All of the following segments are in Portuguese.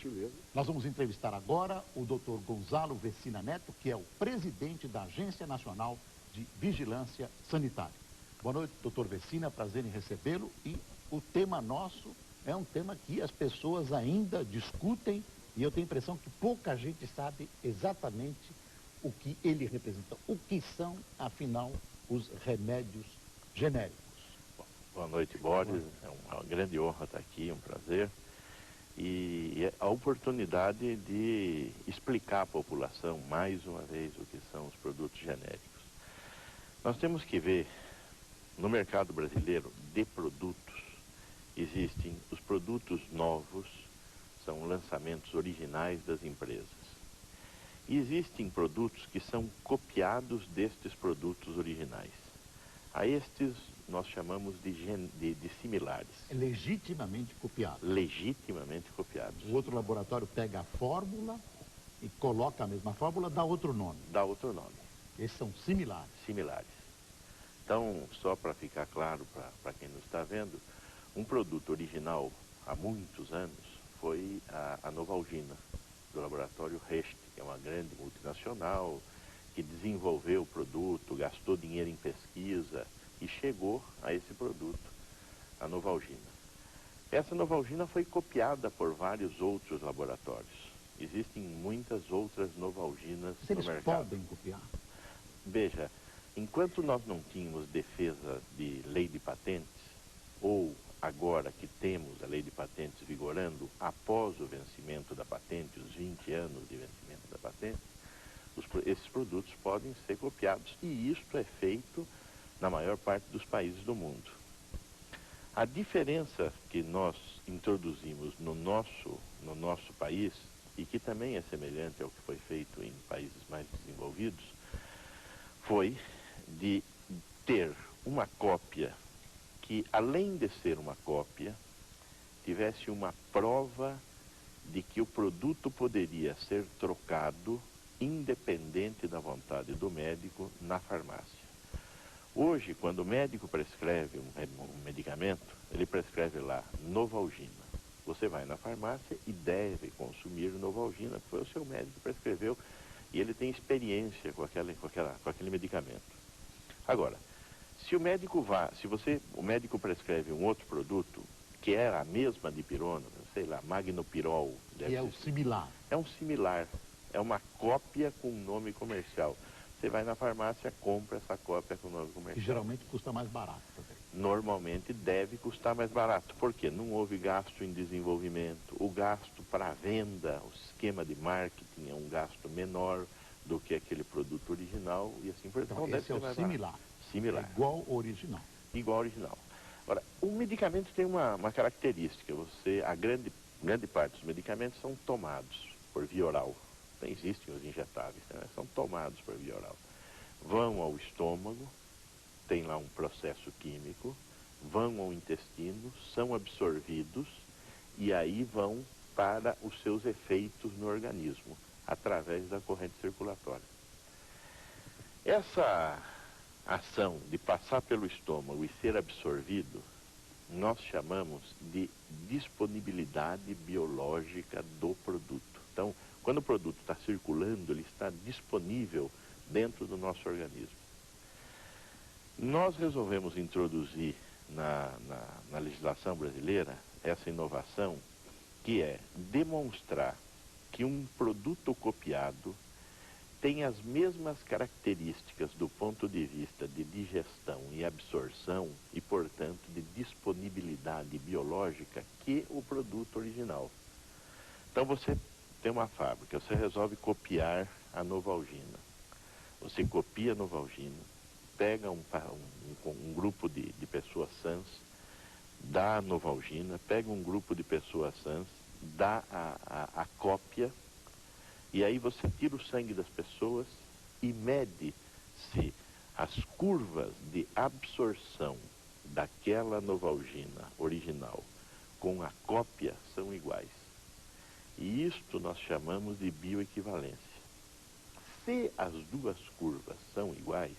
gentileza. Nós vamos entrevistar agora o Dr. Gonzalo Vecina Neto, que é o presidente da Agência Nacional de Vigilância Sanitária. Boa noite, doutor Vecina, prazer em recebê-lo. E o tema nosso é um tema que as pessoas ainda discutem e eu tenho a impressão que pouca gente sabe exatamente o que ele representa. O que são, afinal, os remédios genéricos? Boa noite, Borges. É uma grande honra estar aqui, um prazer. E a oportunidade de explicar à população, mais uma vez, o que são os produtos genéricos. Nós temos que ver, no mercado brasileiro de produtos, existem os produtos novos, são lançamentos originais das empresas. E existem produtos que são copiados destes produtos originais. A estes nós chamamos de similares. É legitimamente copiado. Legitimamente copiados. O outro laboratório pega a fórmula e coloca a mesma fórmula, dá outro nome. Dá outro nome. Esses são similares. Similares. Então, só para ficar claro para quem nos está vendo, um produto original há muitos anos foi a Novalgina, do laboratório Rest, que é uma grande multinacional, que desenvolveu o produto, gastou dinheiro em pesquisa e chegou a esse produto, a Novalgina. Essa Novalgina foi copiada por vários outros laboratórios. Existem muitas outras Novalginas no mercado. Eles podem copiar? Veja, enquanto nós não tínhamos defesa de lei de patentes, ou agora que temos a lei de patentes vigorando, após o vencimento da patente, os 20 anos de vencimento da patente, esses produtos podem ser copiados. E isto é feito na maior parte dos países do mundo. A diferença que nós introduzimos no nosso país, e que também é semelhante ao que foi feito em países mais desenvolvidos, foi de ter uma cópia que, além de ser uma cópia, tivesse uma prova de que o produto poderia ser trocado independente da vontade do médico na farmácia. Hoje, quando o médico prescreve um medicamento, ele prescreve lá Novalgina. Você vai na farmácia e deve consumir Novalgina, porque foi o seu médico que prescreveu e ele tem experiência com aquele medicamento. Agora, se o médico prescreve um outro produto, que é a mesma dipirona, sei lá, Magnopirol. Que é o similar. É um similar, é uma cópia com nome comercial. Você vai na farmácia, compra essa cópia com nome comercial. E geralmente custa mais barato também. Normalmente deve custar mais barato, porque não houve gasto em desenvolvimento. O gasto para a venda, o esquema de marketing é um gasto menor do que aquele produto original e assim por diante. Então esse é o similar. Similar. É igual ao original. Igual ao original. Agora, o medicamento tem uma característica. A grande parte dos medicamentos são tomados por via oral. Existem os injetáveis, né? São tomados por via oral. Vão ao estômago, tem lá um processo químico, vão ao intestino, são absorvidos e aí vão para os seus efeitos no organismo, através da corrente circulatória. Essa ação de passar pelo estômago e ser absorvido, nós chamamos de disponibilidade biológica do produto. Então, quando o produto está circulando, ele está disponível dentro do nosso organismo. Nós resolvemos introduzir na legislação brasileira essa inovação, que é demonstrar que um produto copiado tem as mesmas características do ponto de vista de digestão e absorção e, portanto, de disponibilidade biológica que o produto original. Então, você tem uma fábrica, você resolve copiar a Novalgina. Você copia a Novalgina, pega um grupo de pessoas sãs, dá a Novalgina, pega um grupo de pessoas sãs, dá a cópia, e aí você tira o sangue das pessoas e mede se as curvas de absorção daquela Novalgina original com a cópia são iguais. E isto nós chamamos de bioequivalência. Se as duas curvas são iguais,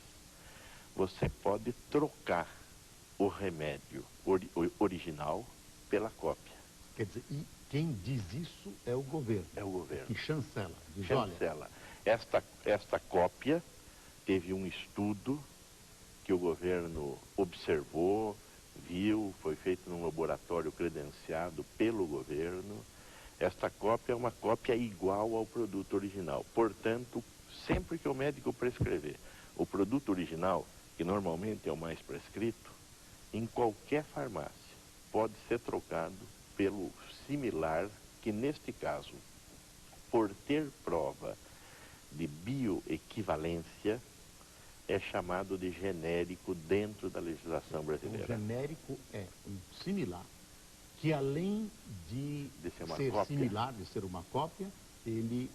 você pode trocar o remédio original pela cópia. Quer dizer, e Quem diz isso é o governo. É o governo. Que chancela. Diz, Chancela. Esta cópia teve um estudo que o governo observou, viu, foi feito num laboratório credenciado pelo governo. Esta cópia é uma cópia igual ao produto original. Portanto, sempre que o médico prescrever o produto original, que normalmente é o mais prescrito, em qualquer farmácia pode ser trocado pelo similar, que neste caso, por ter prova de bioequivalência, é chamado de genérico dentro da legislação brasileira. O genérico é um similar, que além de ser cópia, similar, de ser uma cópia, ele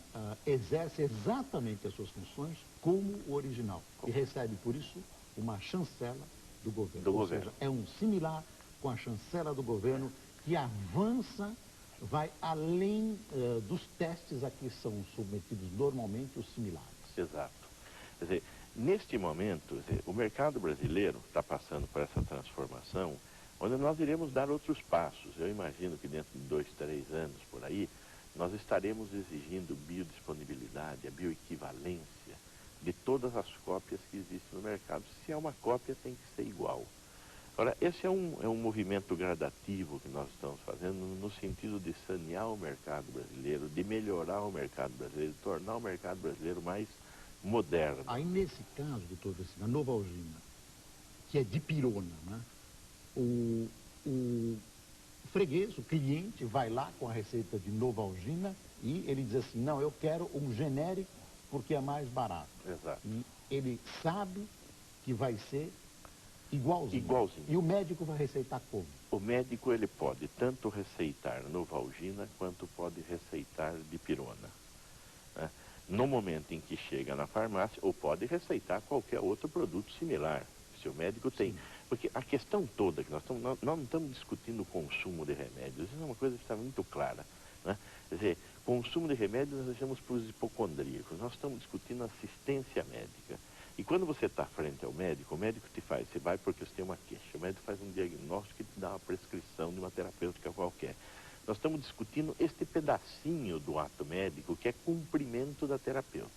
exerce exatamente as suas funções como o original. E recebe, por isso, uma chancela do governo. Ou seja, é um similar com a chancela do governo que avança, vai além dos testes a que são submetidos normalmente os similares. Exato. Quer dizer, neste momento, o mercado brasileiro está passando por essa transformação, onde nós iremos dar outros passos. Eu imagino que dentro de 2, 3 anos, por aí, nós estaremos exigindo biodisponibilidade, a bioequivalência de todas as cópias que existem no mercado. Se é uma cópia, tem que ser igual. Ora, esse é um movimento gradativo que nós estamos fazendo no sentido de sanear o mercado brasileiro, de melhorar o mercado brasileiro, de tornar o mercado brasileiro mais moderno. Aí, nesse caso, doutor Vecina, a Novalgina, que é dipirona, né? O freguês, o cliente, vai lá com a receita de Novalgina e ele diz assim, não, eu quero um genérico porque é mais barato. Exato. E ele sabe que vai ser igualzinho. E o médico vai receitar como? O médico, ele pode tanto receitar Novalgina quanto pode receitar dipirona, né? No momento em que chega na farmácia, ou pode receitar qualquer outro produto similar, se o médico tem. Sim. Porque a questão toda, que nós não estamos discutindo o consumo de remédios, isso é uma coisa que está muito clara, né? Quer dizer, consumo de remédios nós deixamos para os hipocondríacos, nós estamos discutindo assistência médica. E quando você está frente ao médico, o médico te faz, você vai porque você tem uma queixa, o médico faz um diagnóstico e te dá uma prescrição de uma terapêutica qualquer. Nós estamos discutindo este pedacinho do ato médico, que é cumprimento da terapêutica.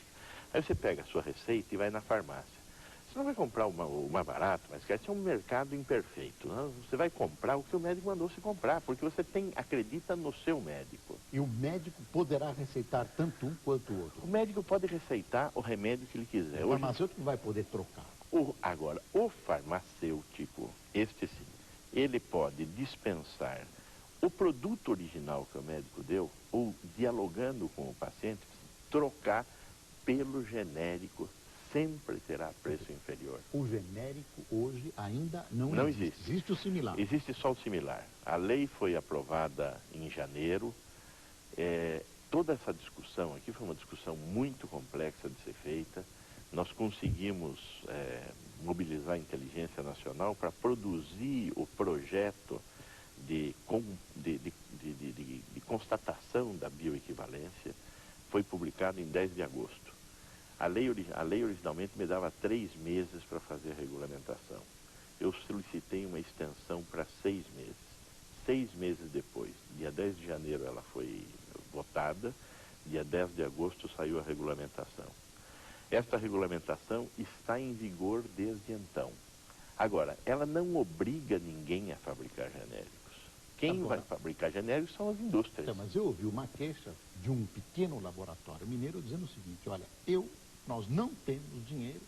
Aí você pega a sua receita e vai na farmácia. Você não vai comprar o mais barato, mas esse é um mercado imperfeito, né? Você vai comprar o que o médico mandou você comprar, porque você acredita no seu médico. E o médico poderá receitar tanto um quanto o outro? O médico pode receitar o remédio que ele quiser. O farmacêutico vai poder trocar? Agora, o farmacêutico, este sim, ele pode dispensar o produto original que o médico deu, ou dialogando com o paciente, trocar pelo genérico, sempre terá preço inferior. O genérico hoje ainda não existe. Existe o similar. Existe só o similar. A lei foi aprovada em janeiro. Toda essa discussão aqui foi uma discussão muito complexa de ser feita. Nós conseguimos mobilizar a inteligência nacional para produzir o projeto de constatação da bioequivalência. Foi publicado em 10 de agosto. A lei originalmente me dava 3 meses para fazer a regulamentação. Eu solicitei uma extensão para 6 meses. 6 meses depois, dia 10 de janeiro ela foi votada, dia 10 de agosto saiu a regulamentação. Esta regulamentação está em vigor desde então. Agora, ela não obriga ninguém a fabricar genéricos. Quem vai fabricar genéricos são as indústrias. Mas eu ouvi uma queixa de um pequeno laboratório mineiro dizendo o seguinte, olha, nós não temos dinheiro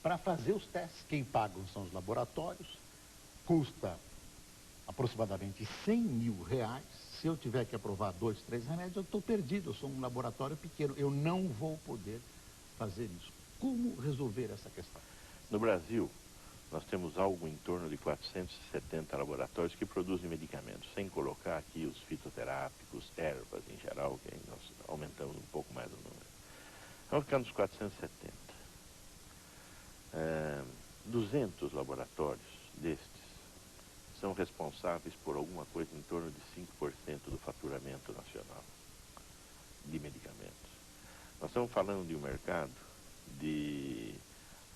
para fazer os testes. Quem pagam são os laboratórios, custa aproximadamente R$100 mil. Se eu tiver que aprovar 2, 3 remédios, eu estou perdido, eu sou um laboratório pequeno, eu não vou poder fazer isso. Como resolver essa questão? No Brasil, nós temos algo em torno de 470 laboratórios que produzem medicamentos, sem colocar aqui os fitoterápicos, ervas em geral, que nós aumentamos um pouco mais o número. Vamos ficar nos 470. 200 laboratórios destes são responsáveis por alguma coisa em torno de 5% do faturamento nacional de medicamentos. Nós estamos falando de um mercado de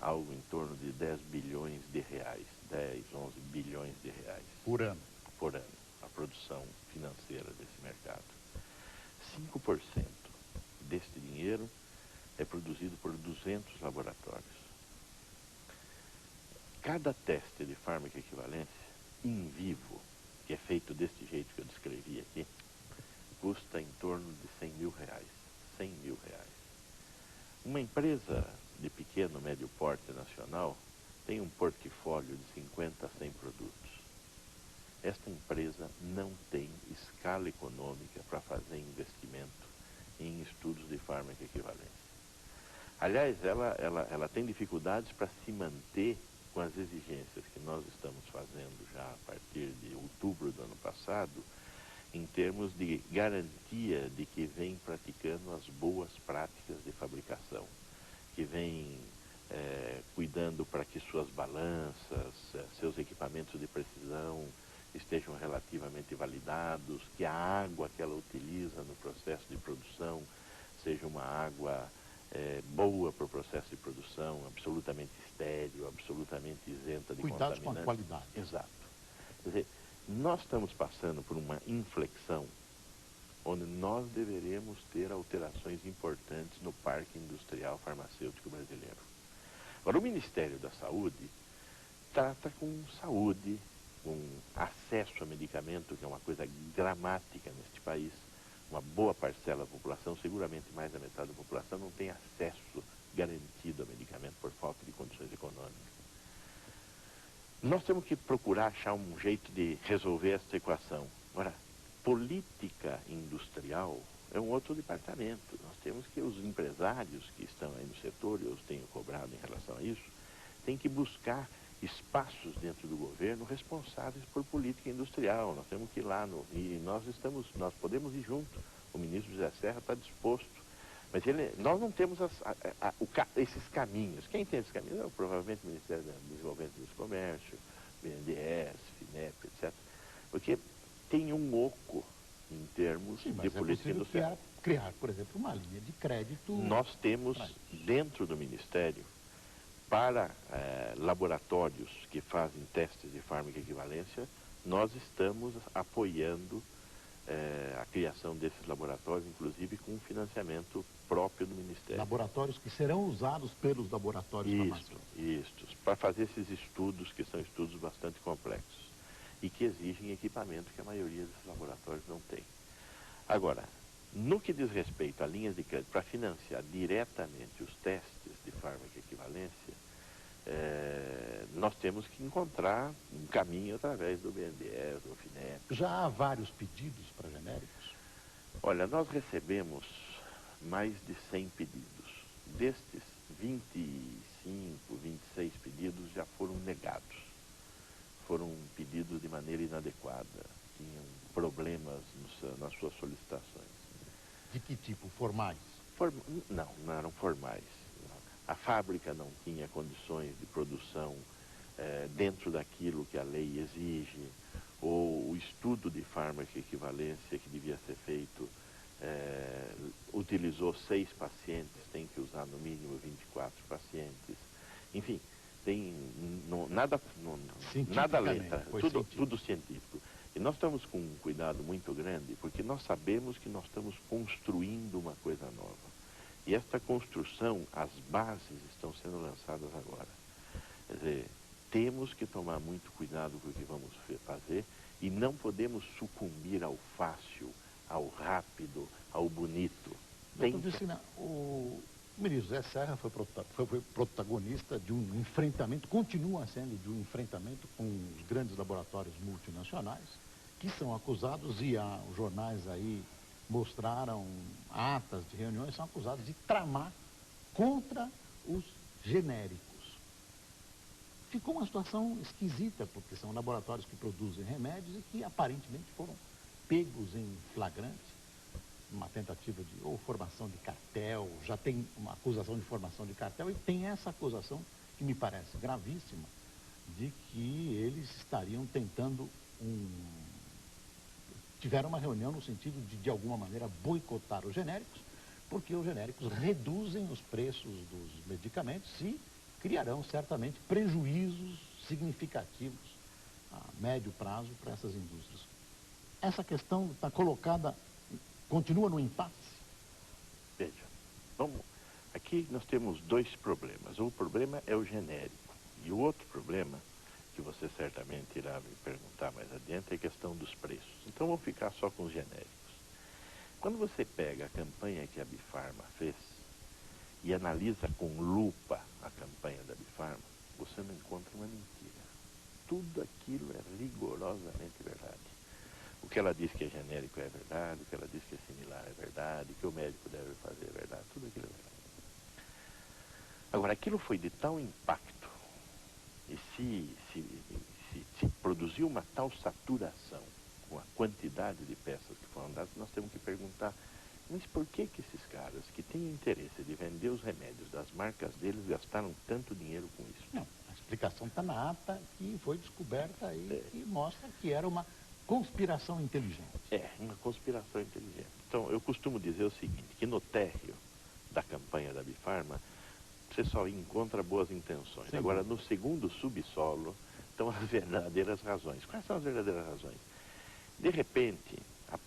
algo em torno de 10 bilhões de reais, 10, 11 bilhões de reais. Por ano? Por ano, produção financeira desse mercado. 5% deste dinheiro é produzido por 200 laboratórios. Cada teste de farmacoequivalência in vivo, que é feito deste jeito que eu descrevi aqui, custa em torno de 100 mil reais. 100 mil reais. Uma empresa de pequeno, médio porte nacional tem um portfólio de 50 a 100 produtos. Esta empresa não tem escala econômica para fazer investimento em estudos de farmacoequivalência. Aliás, ela tem dificuldades para se manter com as exigências que nós estamos fazendo já a partir de outubro do ano passado, em termos de garantia de que vem praticando as boas práticas de fabricação, que vem cuidando para que suas balanças, seus equipamentos de precisão estejam relativamente validados, que a água que ela utiliza no processo de produção seja uma água boa para o processo de produção, absolutamente estéril, absolutamente isenta de Cuidados contaminantes. com a qualidade. Exato. Quer dizer, nós estamos passando por uma inflexão onde nós deveremos ter alterações importantes no parque industrial farmacêutico brasileiro. Agora, o Ministério da Saúde trata com saúde, com acesso a medicamento, que é uma coisa dramática neste país. Uma boa parcela da população, seguramente mais da metade da população, não tem acesso garantido a medicamento por falta de condições econômicas. Nós temos que procurar achar um jeito de resolver essa equação. Agora, política industrial é um outro departamento. Nós temos que os empresários que estão aí no setor, eu os tenho cobrado em relação a isso, têm que buscar espaços dentro do governo responsáveis por política industrial. Nós temos que ir lá e nós podemos ir junto. O ministro José Serra está disposto, mas nós não temos esses caminhos. Quem tem esses caminhos é provavelmente o Ministério do Desenvolvimento do Comércio, BNDES, FINEP, etc. Porque tem um oco em termos de política industrial. Criar, por exemplo, uma linha de crédito. Nós temos dentro do Ministério, para laboratórios que fazem testes de farmacoequivalência, nós estamos apoiando a criação desses laboratórios, inclusive com financiamento próprio do Ministério. Laboratórios que serão usados pelos laboratórios farmacêuticos. Isso, para fazer esses estudos, que são estudos bastante complexos e que exigem equipamento que a maioria desses laboratórios não tem. Agora, no que diz respeito a linhas de crédito para financiar diretamente os testes de farmacoequivalência, nós temos que encontrar um caminho através do BNDES, do FINEP. Já há vários pedidos para genéricos? Olha, nós recebemos mais de 100 pedidos. Destes, 25, 26 pedidos já foram negados. Foram pedidos de maneira inadequada, tinham problemas nas suas solicitações. De que tipo? Formais? Não eram formais. A fábrica não tinha condições de produção dentro daquilo que a lei exige, ou o estudo de farmacoequivalência que devia ser feito utilizou 6 pacientes, tem que usar no mínimo 24 pacientes. Enfim, tem nada letra, tudo científico. E nós estamos com um cuidado muito grande, porque nós sabemos que nós estamos construindo uma coisa nova. E esta construção, as bases estão sendo lançadas agora. Quer dizer, temos que tomar muito cuidado com o que vamos fazer e não podemos sucumbir ao fácil, ao rápido, ao bonito. Doutor Vecina, o ministro Zé Serra foi protagonista de um enfrentamento, continua sendo de um enfrentamento com os grandes laboratórios multinacionais, que são acusados, e os jornais aí mostraram atas de reuniões, são acusados de tramar contra os genéricos. Ficou uma situação esquisita, porque são laboratórios que produzem remédios e que aparentemente foram pegos em flagrante, uma tentativa de formação de cartel, já tem uma acusação de formação de cartel, e tem essa acusação, que me parece gravíssima, de que eles estariam tentando tiveram uma reunião no sentido de alguma maneira, boicotar os genéricos, porque os genéricos reduzem os preços dos medicamentos e criarão certamente prejuízos significativos a médio prazo para essas indústrias. essa questão está colocada, continua no impasse? Veja, vamos, aqui nós temos dois problemas. Um problema é o genérico. E o outro problema, que você certamente irá me perguntar mais adiante, é a questão dos preços. Então vamos ficar só com os genéricos. Quando você pega a campanha que a Abifarma fez e analisa com lupa a campanha da Abifarma, você não encontra uma mentira. Tudo aquilo é rigorosamente verdade. O que ela diz que é genérico é verdade, o que ela diz que é similar é verdade, o que o médico deve fazer é verdade, tudo aquilo é verdade. Agora, aquilo foi de tal impacto e se produziu uma tal saturação com a quantidade de peças que foram dadas, nós temos que perguntar, mas por que esses caras que têm interesse de vender os remédios das marcas deles gastaram tanto dinheiro com isso? Não, a explicação está na ata que foi descoberta aí e mostra que era uma conspiração inteligente. É, uma conspiração inteligente. Então, eu costumo dizer o seguinte, que no térreo da campanha da Abifarma, você só encontra boas intenções. Sim. Agora, no segundo subsolo, estão as verdadeiras razões. Quais são as verdadeiras razões? De repente,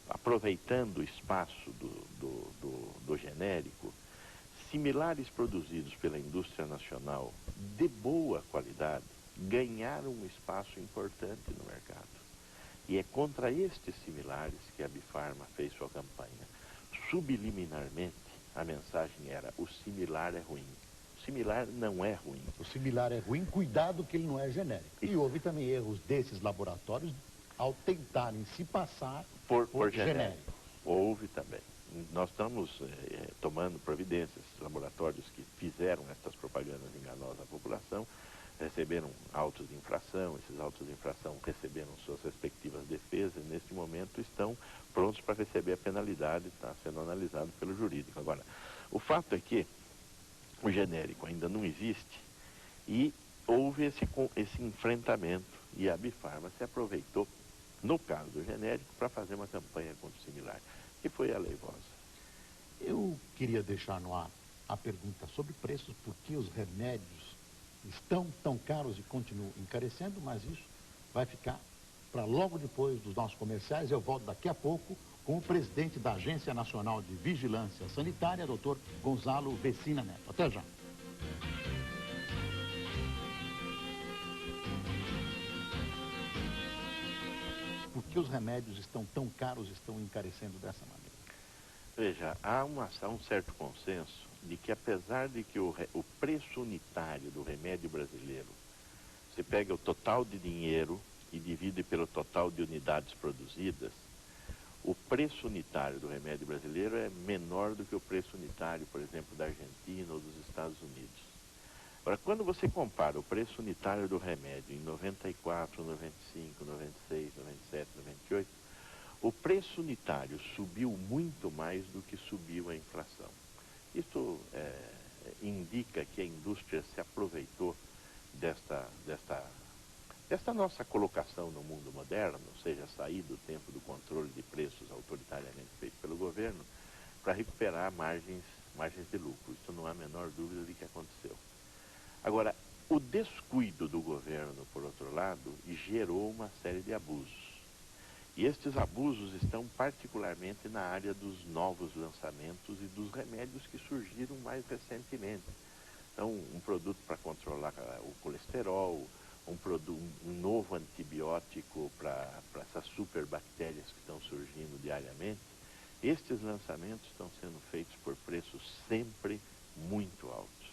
aproveitando o espaço do genérico, similares produzidos pela indústria nacional de boa qualidade ganharam um espaço importante no mercado. E é contra estes similares que a Abifarma fez sua campanha. Subliminarmente, a mensagem era: o similar é ruim. O similar não é ruim. O similar é ruim, cuidado que ele não é genérico. E houve também erros desses laboratórios ao tentarem se passar por genérico. Houve também. Nós estamos tomando providências. Laboratórios que fizeram estas propagandas enganosas à população receberam autos de infração. Esses autos de infração receberam suas respectivas defesas e neste momento estão prontos para receber a penalidade, está sendo analisado pelo jurídico. Agora, o fato é que o genérico ainda não existe e houve esse enfrentamento e a Abifarma se aproveitou, no caso do genérico, para fazer uma campanha contra o similar, que foi aleivosa. Eu queria deixar no ar a pergunta sobre preços, porque os remédios estão tão caros e continuam encarecendo, mas isso vai ficar para logo depois dos nossos comerciais. Eu volto daqui a pouco com o presidente da Agência Nacional de Vigilância Sanitária, Dr. Gonzalo Vecina Neto. Até já. Por que os remédios estão tão caros e estão encarecendo dessa maneira? Veja, há um certo consenso de que, apesar de que o preço unitário do remédio brasileiro, você pega o total de dinheiro e divide pelo total de unidades produzidas, o preço unitário do remédio brasileiro é menor do que o preço unitário, por exemplo, da Argentina ou dos Estados Unidos. Agora, quando você compara o preço unitário do remédio em 94, 95, 96, 97, 98, o preço unitário subiu muito mais do que subiu a inflação. Isso indica que a indústria se aproveitou desta nossa colocação no mundo moderno, ou seja, sair do tempo do controle de preços autoritariamente feito pelo governo, para recuperar margens de lucro. Isso não há a menor dúvida de que aconteceu. Agora, o descuido do governo, por outro lado, gerou uma série de abusos. E estes abusos estão particularmente na área dos novos lançamentos e dos remédios que surgiram mais recentemente. Então, um produto para controlar o colesterol, um novo antibiótico para essas superbactérias que estão surgindo diariamente. Estes lançamentos estão sendo feitos por preços sempre muito altos.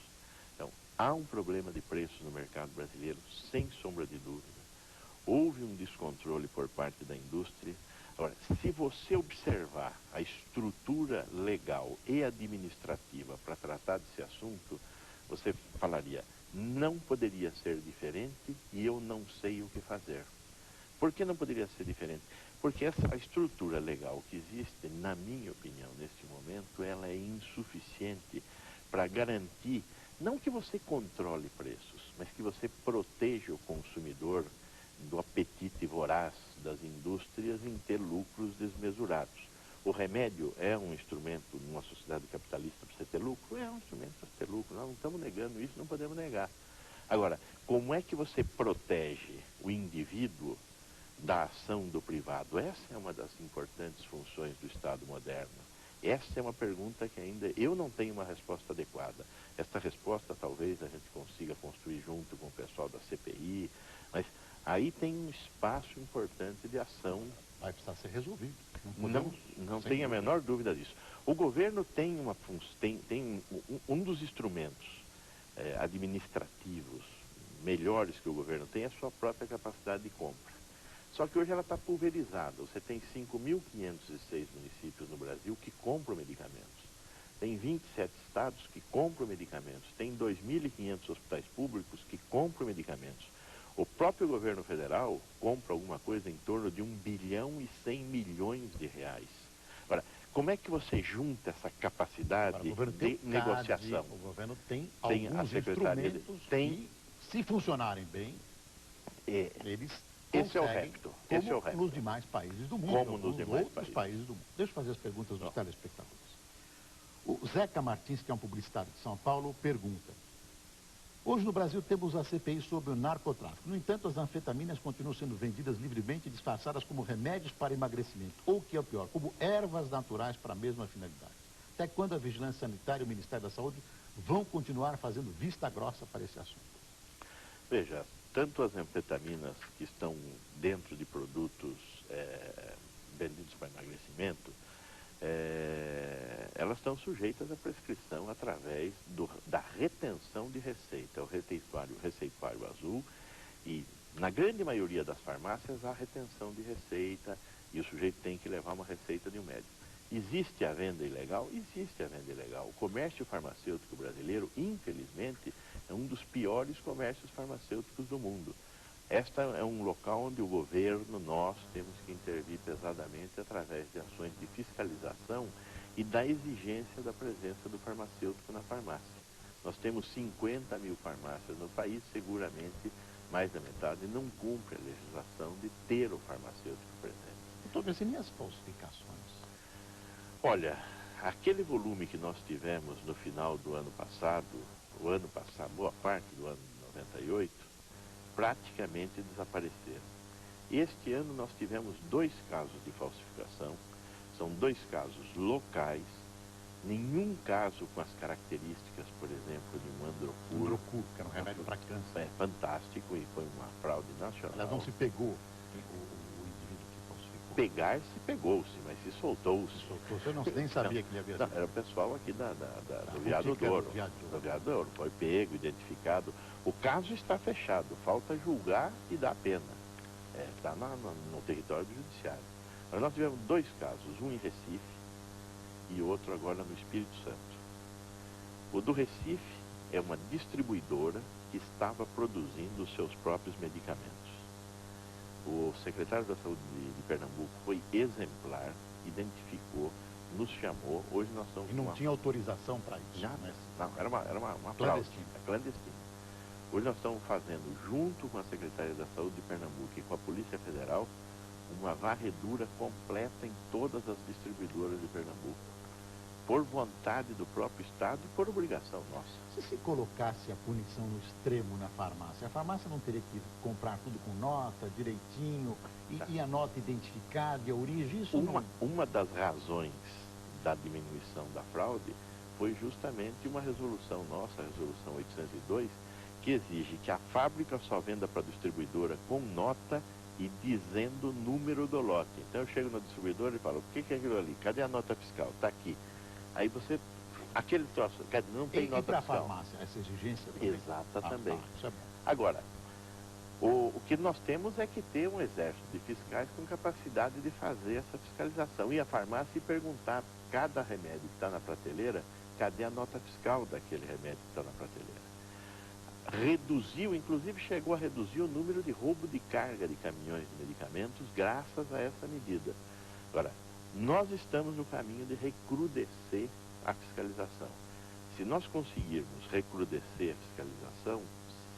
Então, há um problema de preços no mercado brasileiro, sem sombra de dúvida. Houve um descontrole por parte da indústria. Agora, se você observar a estrutura legal e administrativa para tratar desse assunto, você falaria: não poderia ser diferente e eu não sei o que fazer. Por que não poderia ser diferente? Porque essa estrutura legal que existe, na minha opinião, neste momento, ela é insuficiente para garantir, não que você controle preços, mas que você proteja o consumidor do apetite voraz das indústrias em ter lucros desmesurados. O remédio é um instrumento numa sociedade capitalista para você ter lucro? É um instrumento para você ter lucro. Nós não estamos negando isso, não podemos negar. Agora, como é que você protege o indivíduo da ação do privado? Essa é uma das importantes funções do Estado moderno. Essa é uma pergunta que ainda eu não tenho uma resposta adequada. Esta resposta talvez a gente consiga construir junto com o pessoal da CPI, mas aí tem um espaço importante de ação. Vai precisar ser resolvido. Não tem a menor dúvida disso. O governo tem um dos instrumentos administrativos melhores que o governo tem é a sua própria capacidade de compra. Só que hoje ela está pulverizada. Você tem 5.506 municípios no Brasil que compram medicamentos. Tem 27 estados que compram medicamentos. Tem 2.500 hospitais públicos que compram medicamentos. O próprio governo federal compra alguma coisa em torno de 1.100 bilhões de reais. Agora, como é que você junta essa capacidade de negociação? O governo tem alguns instrumentos que, se funcionarem bem, eles esse é o repto. Como nos demais países do mundo. Como nos demais países do mundo. Deixa eu fazer as perguntas dos telespectadores. O Zeca Martins, que é um publicitário de São Paulo, pergunta: hoje no Brasil temos a CPI sobre o narcotráfico. No entanto, as anfetaminas continuam sendo vendidas livremente e disfarçadas como remédios para emagrecimento. Ou, o que é o pior, como ervas naturais para a mesma finalidade. Até quando a Vigilância Sanitária e o Ministério da Saúde vão continuar fazendo vista grossa para esse assunto? Veja, tanto as anfetaminas que estão dentro de produtos vendidos para emagrecimento, elas estão sujeitas à prescrição através da retenção de receita, o receituário azul, e na grande maioria das farmácias há retenção de receita e o sujeito tem que levar uma receita de um médico. Existe a venda ilegal? Existe a venda ilegal. O comércio farmacêutico brasileiro, infelizmente, é um dos piores comércios farmacêuticos do mundo. Esta é um local onde o governo, nós, temos que intervir pesadamente através de ações de fiscalização e da exigência da presença do farmacêutico na farmácia. Nós temos 50 mil farmácias no país, seguramente mais da metade não cumpre a legislação de ter o farmacêutico presente. Doutor Vecina, e as falsificações? Olha, aquele volume que nós tivemos no final do ano passado, boa parte do ano de 98, praticamente desapareceram. Este ano nós tivemos 2 casos de falsificação, são 2 casos locais, nenhum caso com as características, por exemplo, de um Androcur, que era um remédio para câncer. É fantástico e foi uma fraude nacional. Aliás, não se pegou o indivíduo que falsificou. Pegar-se, pegou-se, mas se soltou-se. Você não nem sabia que ele havia sido. Era o pessoal aqui do Viado Douro. Do Viado Douro. Foi pego, identificado. O caso está fechado, falta julgar e dar pena. Está no território do judiciário. Mas nós tivemos 2 casos, um em Recife e outro agora no Espírito Santo. O do Recife é uma distribuidora que estava produzindo os seus próprios medicamentos. O secretário da Saúde de Pernambuco foi exemplar, identificou, nos chamou. Hoje nós estamos... E não tinha autorização para isso? Nada. Não, era uma clandestina. Clandestina. Hoje nós estamos fazendo, junto com a Secretaria da Saúde de Pernambuco e com a Polícia Federal, uma varredura completa em todas as distribuidoras de Pernambuco, por vontade do próprio Estado e por obrigação nossa. Se colocasse a punição no extremo na farmácia, a farmácia não teria que comprar tudo com nota, direitinho, e a nota identificada e a origem? Isso uma das razões da diminuição da fraude foi justamente uma resolução nossa, a resolução 802, que exige que a fábrica só venda para a distribuidora com nota e dizendo o número do lote. Então eu chego na distribuidora e falo: o que é aquilo ali? Cadê a nota fiscal? Está aqui. Aí você, aquele troço, não tem nota fiscal. E para a farmácia, essa exigência também? Exata também. Isso é bom. Agora, o que nós temos é que ter um exército de fiscais com capacidade de fazer essa fiscalização. Ir à farmácia e perguntar, cada remédio que está na prateleira, cadê a nota fiscal daquele remédio que está na prateleira? Reduziu, inclusive chegou a reduzir o número de roubo de carga de caminhões de medicamentos graças a essa medida. Agora, nós estamos no caminho de recrudescer a fiscalização. Se nós conseguirmos recrudescer a fiscalização,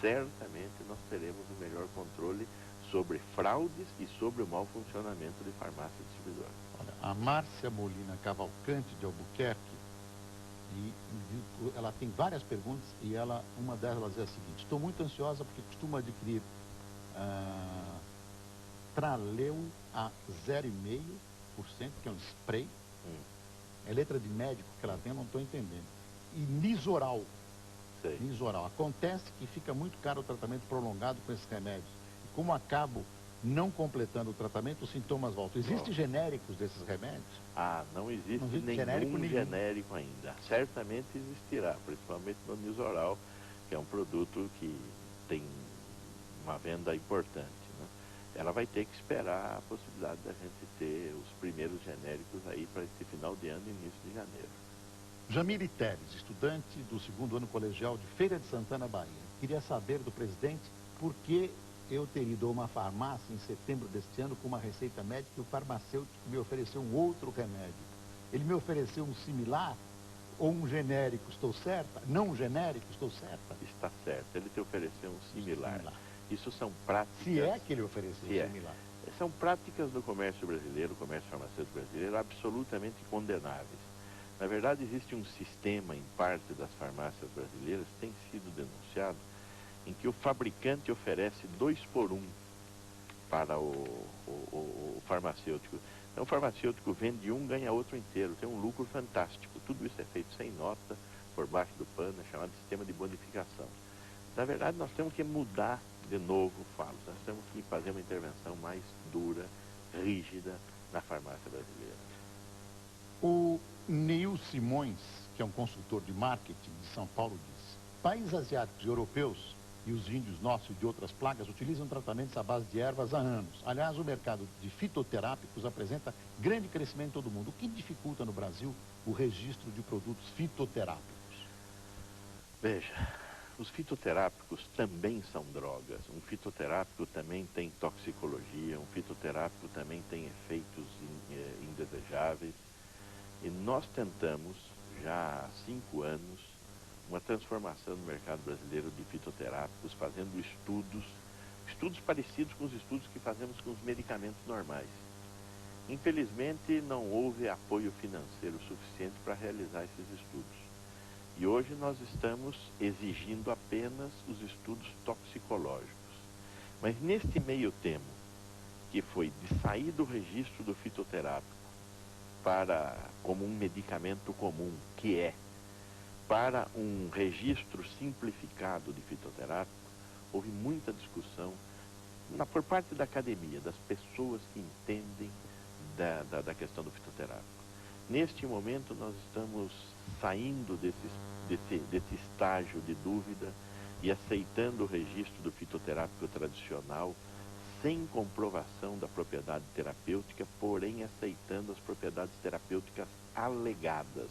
certamente nós teremos um melhor controle sobre fraudes e sobre o mau funcionamento de farmácia distribuidora. Olha, a Márcia Molina Cavalcante, de Albuquerque, ela tem várias perguntas e uma delas é a seguinte: estou muito ansiosa porque costumo adquirir Traleu a 0,5%, que é um spray. É letra de médico que ela tem, eu não estou entendendo. E Nizoral. Sei. Nizoral. Acontece que fica muito caro o tratamento prolongado com esses remédios. E como acabo não completando o tratamento, os sintomas voltam. Existem genéricos desses remédios? Ah, não existe nenhum genérico ainda. Certamente existirá, principalmente no Nizoral, que é um produto que tem uma venda importante, né? Ela vai ter que esperar a possibilidade da gente ter os primeiros genéricos aí para esse final de ano e início de janeiro. Jamile Teres, estudante do 2º ano colegial de Feira de Santana, Bahia. Queria saber do presidente por que eu teria ido a uma farmácia em setembro deste ano com uma receita médica e o farmacêutico me ofereceu um outro remédio. Ele me ofereceu um similar ou um genérico, estou certa? Não um genérico, estou certa? Está certo, ele te ofereceu um similar. Isso são práticas... Se é que ele ofereceu um similar. São práticas do comércio brasileiro, comércio farmacêutico brasileiro, absolutamente condenáveis. Na verdade, existe um sistema em parte das farmácias brasileiras, tem sido denunciado, em que o fabricante oferece 2 por 1 para o farmacêutico. Então o farmacêutico vende um, ganha outro inteiro, tem um lucro fantástico. Tudo isso é feito sem nota, por baixo do pano, é chamado de sistema de bonificação. Na verdade, nós temos que mudar de novo o falo, nós temos que fazer uma intervenção mais dura, rígida na farmácia brasileira. O Neil Simões, que é um consultor de marketing de São Paulo, diz: países asiáticos e europeus e os índios nossos e de outras plagas utilizam tratamentos à base de ervas há anos. Aliás, o mercado de fitoterápicos apresenta grande crescimento em todo o mundo. O que dificulta no Brasil o registro de produtos fitoterápicos? Veja, os fitoterápicos também são drogas. Um fitoterápico também tem toxicologia, um fitoterápico também tem efeitos indesejáveis. E nós tentamos, já há 5 anos, uma transformação no mercado brasileiro de fitoterápicos, fazendo estudos parecidos com os estudos que fazemos com os medicamentos normais. Infelizmente, não houve apoio financeiro suficiente para realizar esses estudos. E hoje nós estamos exigindo apenas os estudos toxicológicos. Mas neste meio termo, que foi de sair do registro do fitoterápico como um medicamento comum, que é, para um registro simplificado de fitoterápico, houve muita discussão por parte da academia, das pessoas que entendem da questão do fitoterápico. Neste momento, nós estamos saindo desse estágio de dúvida e aceitando o registro do fitoterápico tradicional, sem comprovação da propriedade terapêutica, porém aceitando as propriedades terapêuticas alegadas,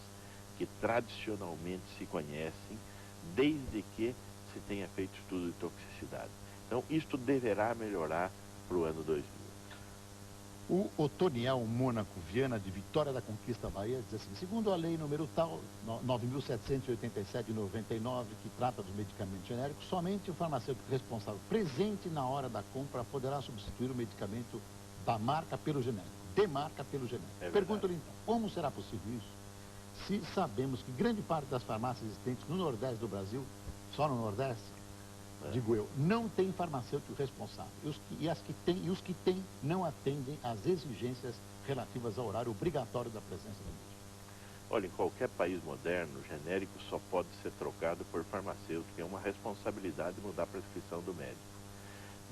que tradicionalmente se conhecem, desde que se tenha feito estudo de toxicidade. Então, isto deverá melhorar para o ano 2000. O Otoniel Mônaco Viana, de Vitória da Conquista, Bahia, diz assim: segundo a lei número tal, 9.787 de 99, que trata dos medicamentos genéricos, somente o farmacêutico responsável presente na hora da compra poderá substituir o medicamento da marca pelo genérico, de marca pelo genérico. Pergunto-lhe então, como será possível isso? Se sabemos que grande parte das farmácias existentes no Nordeste do Brasil, só no Nordeste, digo eu, não tem farmacêutico responsável. E os que têm não atendem às exigências relativas ao horário obrigatório da presença do médico. Olha, em qualquer país moderno, o genérico só pode ser trocado por farmacêutico. É uma responsabilidade mudar a prescrição do médico.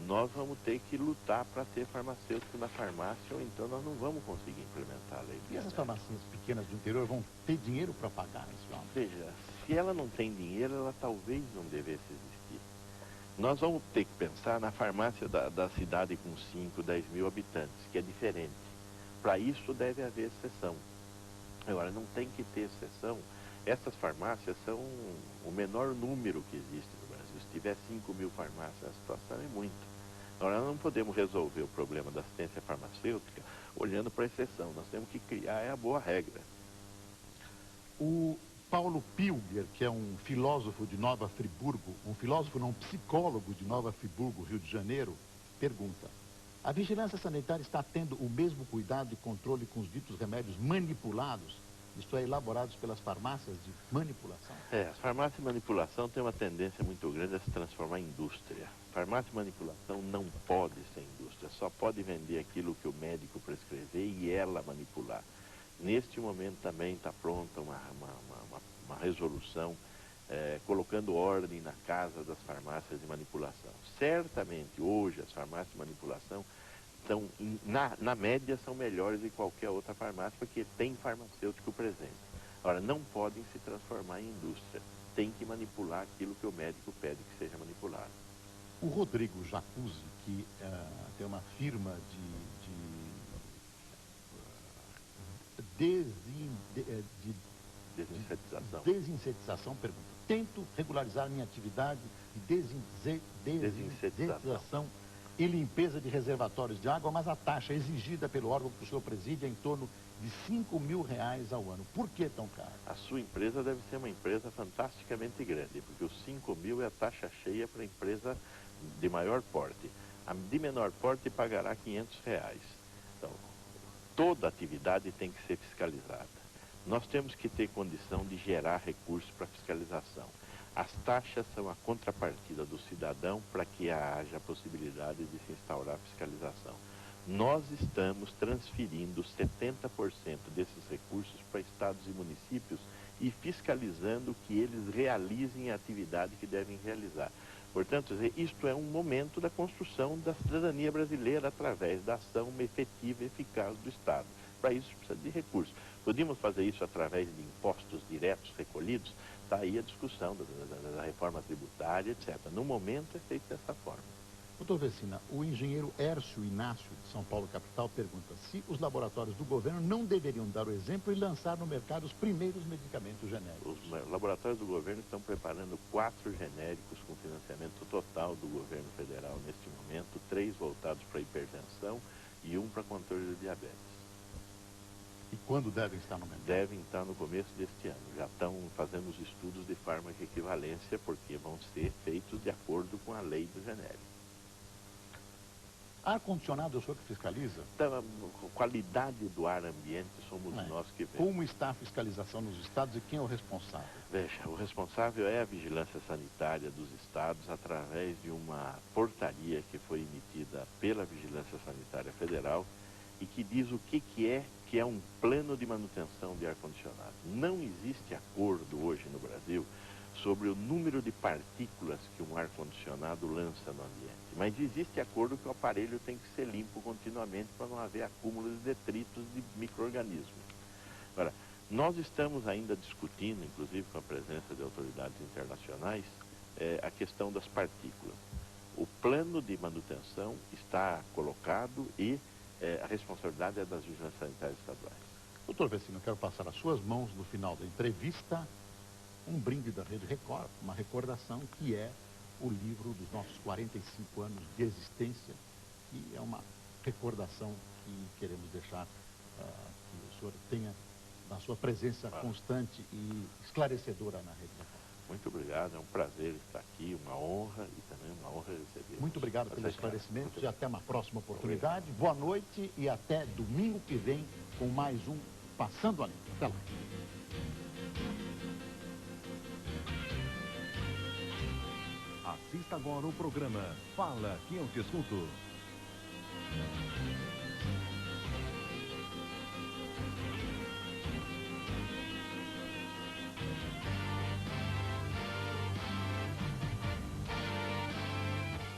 Nós vamos ter que lutar para ter farmacêutico na farmácia, ou então nós não vamos conseguir implementar a lei. E essas farmácias pequenas do interior vão ter dinheiro para pagar isso? Veja, se ela não tem dinheiro, ela talvez não devesse existir. Nós vamos ter que pensar na farmácia da cidade com 5, 10 mil habitantes, que é diferente. Para isso deve haver exceção. Agora, não tem que ter exceção. Essas farmácias são o menor número que existe no Brasil. Se tiver 5 mil farmácias, a situação é muito. Agora, nós não podemos resolver o problema da assistência farmacêutica olhando para a exceção. Nós temos que criar a boa regra. O Paulo Pilger, que é um filósofo de Nova Friburgo, um psicólogo de Nova Friburgo, Rio de Janeiro, pergunta: a vigilância sanitária está tendo o mesmo cuidado e controle com os ditos remédios manipulados? isto é, elaborados pelas farmácias de manipulação? As farmácias de manipulação têm uma tendência muito grande a se transformar em indústria. Farmácia de manipulação não pode ser indústria, só pode vender aquilo que o médico prescrever e ela manipular. Neste momento também está pronta uma resolução colocando ordem na casa das farmácias de manipulação. Certamente hoje as farmácias de manipulação são, na média, são melhores que qualquer outra farmácia, porque tem farmacêutico presente. Agora, não podem se transformar em indústria. Tem que manipular aquilo que o médico pede que seja manipulado. O Rodrigo Jacuzzi, que tem uma firma de desinsetização, pergunta: tento regularizar minha atividade de desinsetização e limpeza de reservatórios de água, mas a taxa exigida pelo órgão que o senhor preside é em torno de R$5.000 ao ano. Por que tão caro? A sua empresa deve ser uma empresa fantasticamente grande, porque os 5.000 é a taxa cheia para a empresa de maior porte. A de menor porte pagará R$500. Então, toda atividade tem que ser fiscalizada. Nós temos que ter condição de gerar recursos para fiscalização. As taxas são a contrapartida do cidadão para que haja a possibilidade de se instaurar a fiscalização. Nós estamos transferindo 70% desses recursos para estados e municípios e fiscalizando que eles realizem a atividade que devem realizar. Portanto, isto é um momento da construção da cidadania brasileira através da ação efetiva e eficaz do Estado. Para isso precisa de recursos. Podíamos fazer isso através de impostos diretos recolhidos? Está aí a discussão da reforma tributária, etc. No momento é feito dessa forma. Doutor Vecina, o engenheiro Hércio Inácio, de São Paulo, capital, pergunta se os laboratórios do governo não deveriam dar o exemplo e lançar no mercado os primeiros medicamentos genéricos. Os laboratórios do governo estão preparando 4 genéricos com financiamento total do governo federal neste momento, 3 voltados para hipertensão e 1 para controle de diabetes. E quando devem estar no mercado? Devem estar no começo deste ano. Já estão fazendo os estudos de farmacoequivalência, porque vão ser feitos de acordo com a lei do genérico. Ar-condicionado é o senhor que fiscaliza? Então, a qualidade do ar ambiente somos nós que vemos. Como está a fiscalização nos estados e quem é o responsável? Veja, o responsável é a vigilância sanitária dos estados através de uma portaria que foi emitida pela Vigilância Sanitária Federal e que diz o que é um plano de manutenção de ar-condicionado. Não existe acordo hoje no Brasil sobre o número de partículas que um ar-condicionado lança no ambiente. Mas existe acordo que o aparelho tem que ser limpo continuamente para não haver acúmulo de detritos de micro-organismos. Agora, nós estamos ainda discutindo, inclusive com a presença de autoridades internacionais, a questão das partículas. O plano de manutenção está colocado e a responsabilidade é das vigilâncias sanitárias estaduais. Doutor Vecino, eu quero passar às suas mãos no final da entrevista um brinde da Rede Record, uma recordação que é o livro dos nossos 45 anos de existência, que é uma recordação que queremos deixar que o senhor tenha na sua presença constante e esclarecedora na Rede Record. Muito obrigado, é um prazer estar aqui, uma honra e também uma honra receber. Muito obrigado pelos esclarecimentos e até uma próxima oportunidade. Boa noite e até domingo que vem com mais um Passando a Limpo. Até lá. Assista agora o programa Fala que eu te escuto.